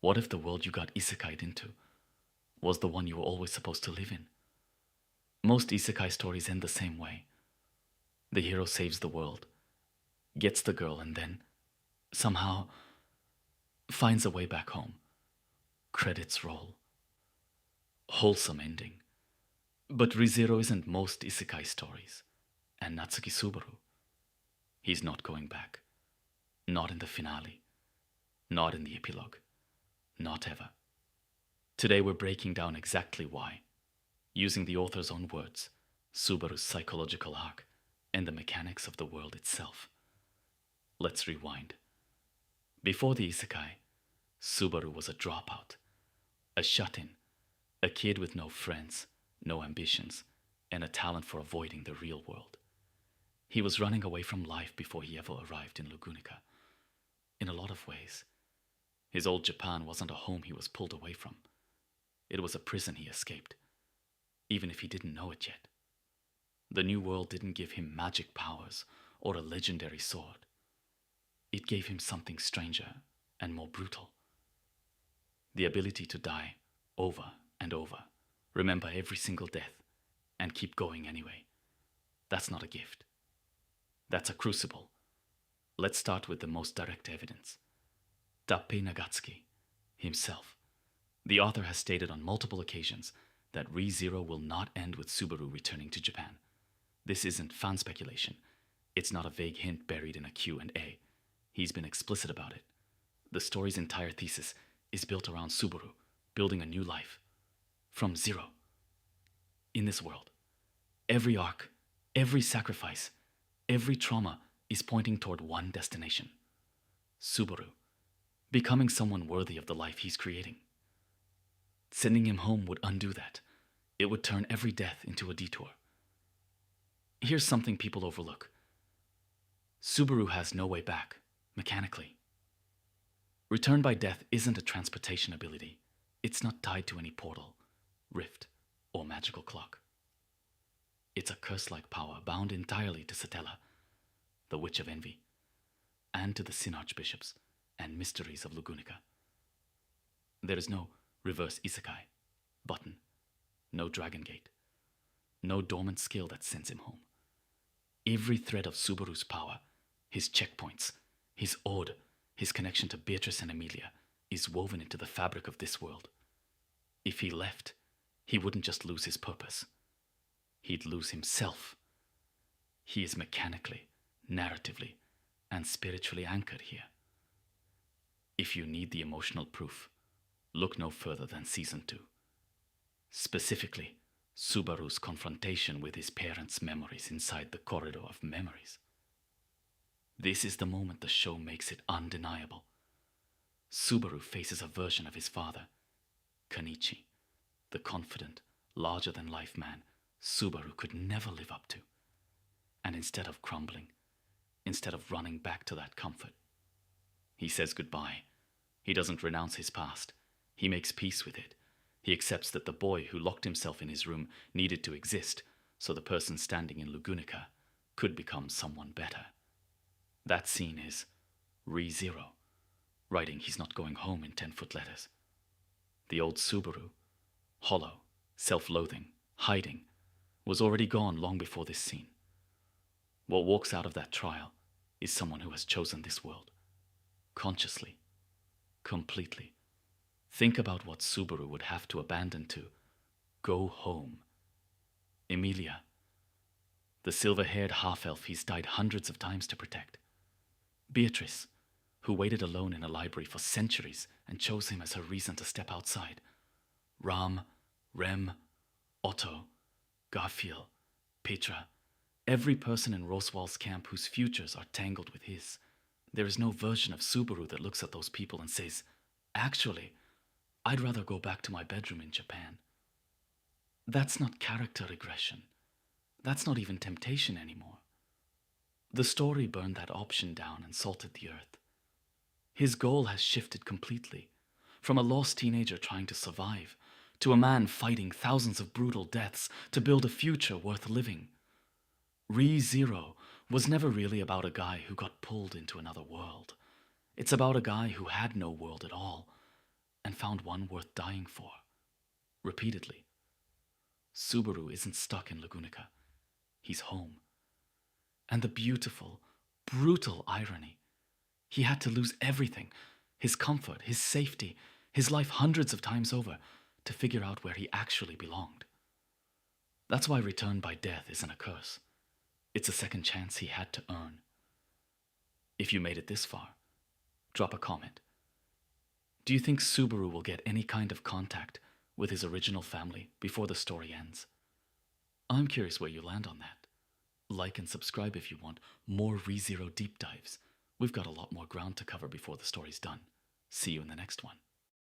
What if the world you got isekai'd into was the one you were always supposed to live in? Most isekai stories end the same way. The hero saves the world, gets the girl, and then, somehow, finds a way back home. Credits roll. Wholesome ending. But ReZero isn't most isekai stories. And Natsuki Subaru, he's not going back. Not in the finale. Not in the epilogue. Not ever. Today we're breaking down exactly why, using the author's own words, Subaru's psychological arc, and the mechanics of the world itself. Let's rewind. Before the isekai, Subaru was a dropout, a shut-in, a kid with no friends, no ambitions, and a talent for avoiding the real world. He was running away from life before he ever arrived in Lugunica. In a lot of ways, his old Japan wasn't a home he was pulled away from. It was a prison he escaped, even if he didn't know it yet. The new world didn't give him magic powers or a legendary sword. It gave him something stranger and more brutal. The ability to die over and over, remember every single death, and keep going anyway. That's not a gift. That's a crucible. Let's start with the most direct evidence. Tappei Nagatsuki, himself. The author has stated on multiple occasions that ReZero will not end with Subaru returning to Japan. This isn't fan speculation. It's not a vague hint buried in a Q&A. He's been explicit about it. The story's entire thesis is built around Subaru, building a new life. From zero. In this world, every arc, every sacrifice, every trauma is pointing toward one destination. Subaru, becoming someone worthy of the life he's creating. Sending him home would undo that. It would turn every death into a detour. Here's something people overlook. Subaru has no way back, mechanically. Return by death isn't a transportation ability. It's not tied to any portal, rift, or magical clock. It's a curse-like power bound entirely to Satella, the Witch of Envy, and to the Sin Archbishops and mysteries of Lugunica. There is no reverse isekai button, no dragon gate, no dormant skill that sends him home. Every thread of Subaru's power, his checkpoints, his ode, his connection to Beatrice and Emilia, is woven into the fabric of this world. If he left, he wouldn't just lose his purpose. He'd lose himself. He is mechanically, narratively, and spiritually anchored here. If you need the emotional proof, look no further than Season 2. Specifically, Subaru's confrontation with his parents' memories inside the corridor of memories. This is the moment the show makes it undeniable. Subaru faces a version of his father, Kanichi, the confident, larger-than-life man Subaru could never live up to. And instead of crumbling, instead of running back to that comfort, he says goodbye. He doesn't renounce his past. He makes peace with it. He accepts that the boy who locked himself in his room needed to exist so the person standing in Lugunica could become someone better. That scene is ReZero, writing he's not going home in 10-foot letters. The old Subaru, hollow, self-loathing, hiding, was already gone long before this scene. What walks out of that trial is someone who has chosen this world. Consciously. Completely. Think about what Subaru would have to abandon to go home. Emilia, the silver-haired half-elf he's died hundreds of times to protect. Beatrice, who waited alone in a library for centuries and chose him as her reason to step outside. Ram, Rem, Otto, Garfield, Petra, every person in Roswell's camp whose futures are tangled with his. There is no version of Subaru that looks at those people and says, actually, I'd rather go back to my bedroom in Japan. That's not character regression. That's not even temptation anymore. The story burned that option down and salted the earth. His goal has shifted completely, from a lost teenager trying to survive, to a man fighting thousands of brutal deaths to build a future worth living. ReZero was never really about a guy who got pulled into another world. It's about a guy who had no world at all, found one worth dying for. Repeatedly. Subaru isn't stuck in Lugunica. He's home. And the beautiful, brutal irony. He had to lose everything, his comfort, his safety, his life hundreds of times over, to figure out where he actually belonged. That's why return by death isn't a curse. It's a second chance he had to earn. If you made it this far, drop a comment. Do you think Subaru will get any kind of contact with his original family before the story ends? I'm curious where you land on that. Like and subscribe if you want more ReZero deep dives. We've got a lot more ground to cover before the story's done. See you in the next one.